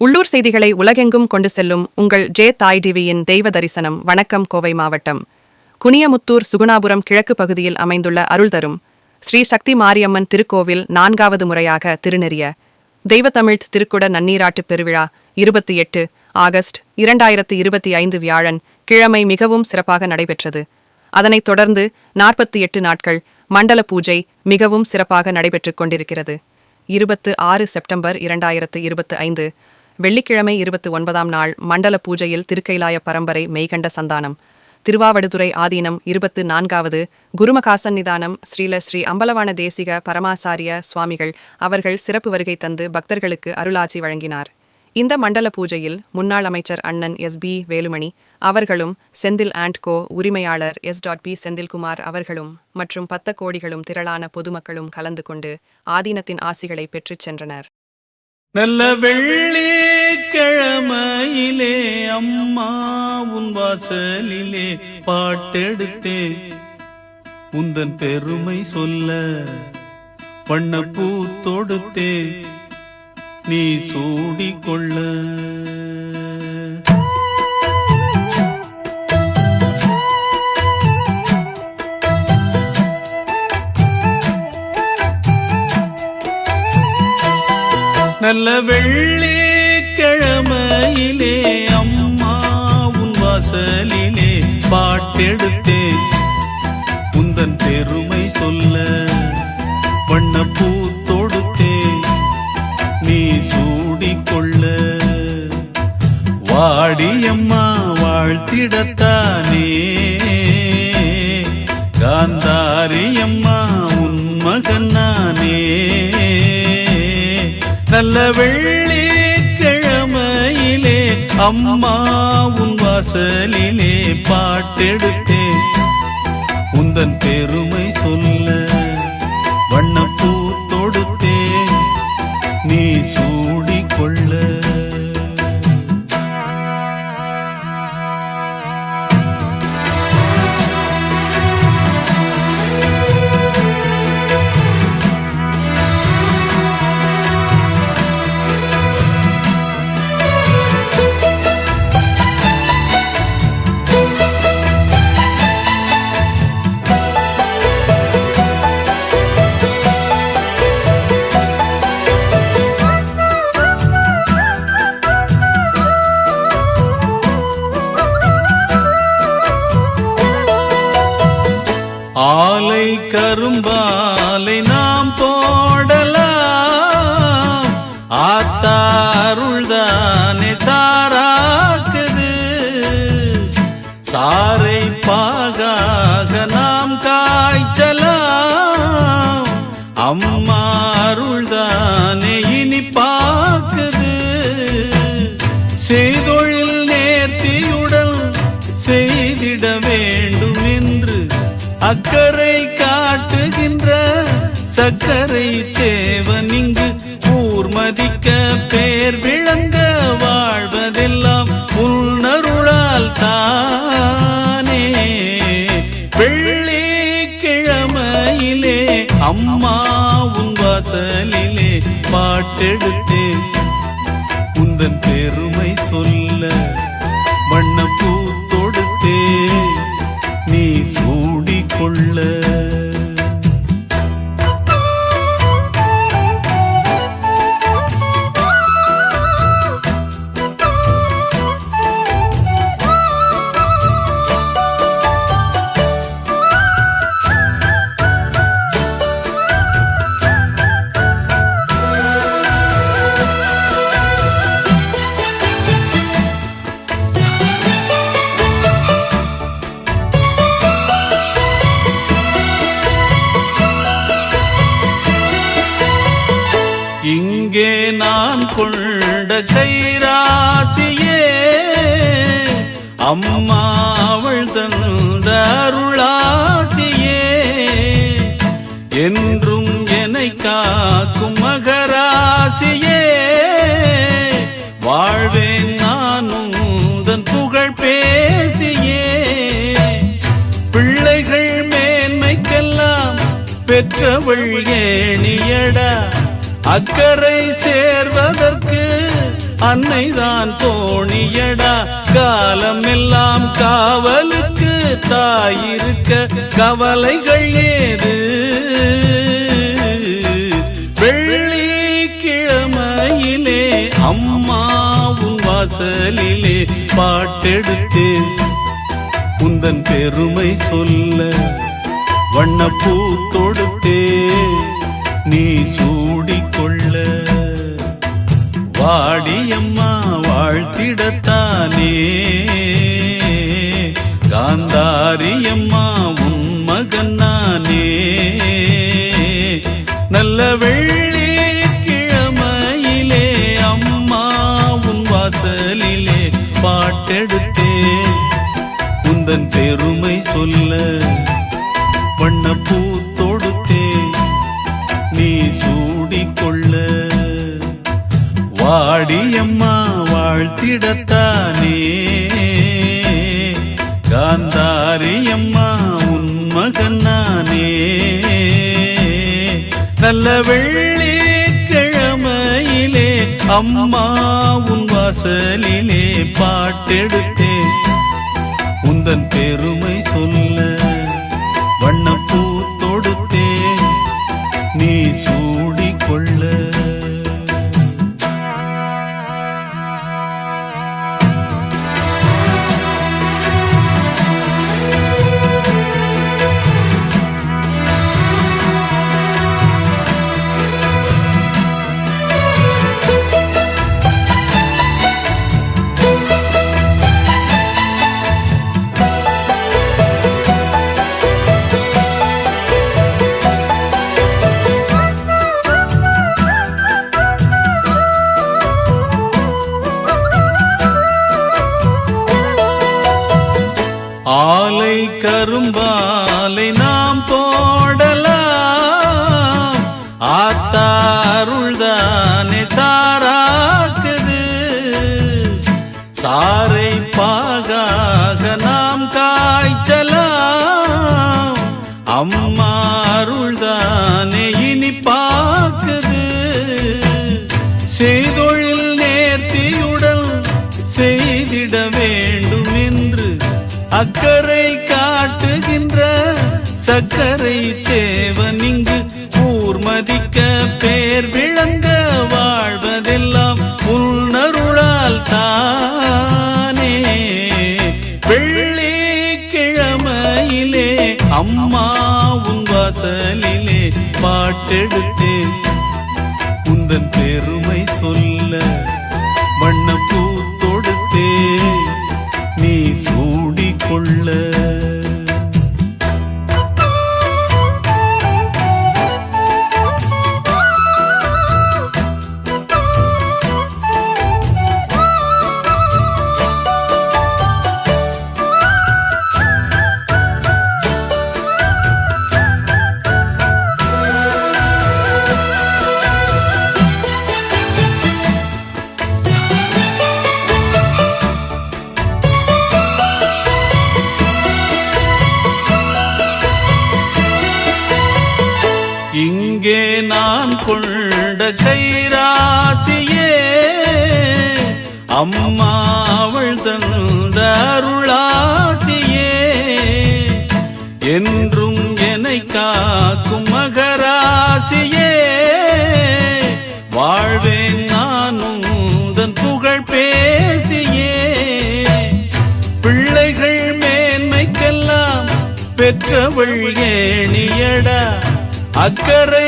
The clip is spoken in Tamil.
உள்ளூர் செய்திகளை உலகெங்கும் கொண்டு செல்லும் உங்கள் தாய் டிவியின் தெய்வ தரிசனம். வணக்கம். கோவை மாவட்டம் குனியமுத்தூர் சுகுணாபுரம் கிழக்கு பகுதியில் அமைந்துள்ள அருள் தரும் ஸ்ரீ சக்தி மாரியம்மன் திருக்கோவில் 4வது முறையாக திருநெறிய தெய்வத்தமிழ் திருக்குட நன்னீராட்டு பெருவிழா 28 ஆகஸ்ட் 2025 வியாழன் கிழமை மிகவும் சிறப்பாக நடைபெற்றது. அதனைத் தொடர்ந்து 48 நாட்கள் மண்டல பூஜை மிகவும் சிறப்பாக நடைபெற்றுக் கொண்டிருக்கிறது. 26 செப்டம்பர் 2025 வெள்ளிக்கிழமை 29ஆம் நாள் மண்டல பூஜையில் திருக்கைலாய பரம்பரை மெய்கண்ட சந்தானம் திருவாவடுதுறை ஆதீனம் 24வது குருமகாசன்னிதானம் ஸ்ரீ அம்பலவான தேசிக பரமாசாரிய சுவாமிகள் அவர்கள் சிறப்பு வருகை தந்து பக்தர்களுக்கு அருளாட்சி வழங்கினார். இந்த மண்டல பூஜையில் முன்னாள் அமைச்சர் அண்ணன் SB வேலுமணி அவர்களும் செந்தில் அண்ட் கோ உரிமையாளர் S.P செந்தில்குமார் அவர்களும் மற்றும் 10 கோடிகளும் திரளான பொதுமக்களும் கலந்து கொண்டு ஆதீனத்தின் ஆசிகளை பெற்றுச் சென்றனர். நல்ல வெள்ளிக்கிழமையிலே அம்மா உன் வாசலிலே பாட்டெடுத்தேன், உந்தன் பெருமை சொல்ல வண்ணப்பூ தொடுத்தேன், நீ சூடிக்கொள்ள. நல்ல வெள்ளிக்கிழமையிலே அம்மா உன் வாசலிலே பாட்டெடுத்தேன், உந்தன் பெருமை சொல்ல வண்ணப்பூ தொடுத்தேன், நீ சூடிக்கொள்ள. வாடியம்மா வாழ்த்திடத்தானே காந்தாரியம்மா உன் மகன் நானே. நல்ல வெள்ளிக்கிழமையிலே அம்மா உன் வாசலிலே பாட்டெடுத்தேன், உந்தன் பெருமை சொல்ல வண்ணப்பூ தொடுத்தேன், நீ சூடிக்கொள்ள. ஆலை கரும்பாலை நாம் போடலாம், ஆத்தாருள்தானே சாராக்குது, சாரை பாகாக நாம் காய்ச்சலாம், அம்மா அருள்தானே இனிப்பாக்குது. செய்தொழில் நேர்த்தியுடன் செய்திட வேண்டும் என்று அக்கறை காட்டுகின்ற சக்கரை தேவன் இங்கு ஊர்மதிக்க பேர் விளங்க வாழ்வதெல்லாம் உன்னருளால் தானே. வெள்ளிக்கிழமையிலே அம்மா உன் வாசலிலே பாட்டெடுத்தேன், உந்தன் பெருமை சொல்ல வண்ணப்பூ தொடுத்தேன், நீ சூடிக்கொள்ள. இங்கே நான் கொண்ட கைராசியே அம்மா அவள் தந்த அருளாசியே, என்றும் என்னை காக்கும் மகராசியே, வாழ்வேன் நானும் உந்தன் புகழ் பேசியே. பிள்ளைகள் மேன்மைக்கெல்லாம் பெற்றவள் ஏணியடா, அக்கறை சேர்வதற்கு அன்னைதான் தோணியடா. காலமெல்லாம் காவலுக்கு தாயிருக்க கவலைகள் ஏது? வெள்ளிக்கிழமையிலே அம்மா உன் வாசலிலே பாட்டெடுத்தேன். உந்தன் பெருமை சொல்ல வண்ணப்பூ தொடுத்தே நீ சூடிக்கொள்ள. வாடியம்மா வாழ்த்திடத்தானே காந்தாரியம்மா உன் மகன் நானே. நல்ல வெள்ளிக்கிழமையிலே அம்மா உன் வாசலிலே பாட்டெடுத்தேன். உந்தன் பெருமை சொல்ல வண்ணப்பூ தொடுத்தே நீ சூடிக்கொள்ள. வாடியம்மா வாழ்த்திடத்தானே காந்தாரியம்மா உன் மகன் நானே. நல்ல வெள்ளிக்கிழமையிலே அம்மா உன் வாசலிலே பாட்டெடுத்தேன். உந்தன் பெருமை சொல்ல வண்ணப்பூ தொடுத்தே நீ சூடிக்கொள்ள. ஆலை கரும்பாலை நாம் போடலாம். ஆத்தாருள்தானே சாராக்குது. சாரை பாகாக நாம் காய்ச்சலாம். அம்மா அருள்தானே இனிப்பாக்குது. செய்தொழில் நேர்த்தியுடன் செய்திட வேண்டும் என்று அக்கறை காட்டுகின்ற சக்கரை தேவன் இங்கு ஊர்மதிக்க பேர் விளங்க வாழ்வதெல்லாம் உன்னருளால் தானே. வெள்ளிக்கிழமையிலே அம்மா உன் வாசலிலே பாட்டெடுத்தேன். உந்தன் பெருமை சொல்ல வண்ணப்பூ தொடுத்தே நீ சூடிக்கொள்ள. இங்கே நான் கொண்ட கைராசியே அம்மா அவள் தந்த அருளாசியே. என்றும் என்னை காக்கும் மகராசியே. வாழ்வேன் நானும் உந்தன் புகழ் பேசியே. பிள்ளைகள் மேன்மைக்கெல்லாம் பெற்றவள் ஏணியடா. அக்கறை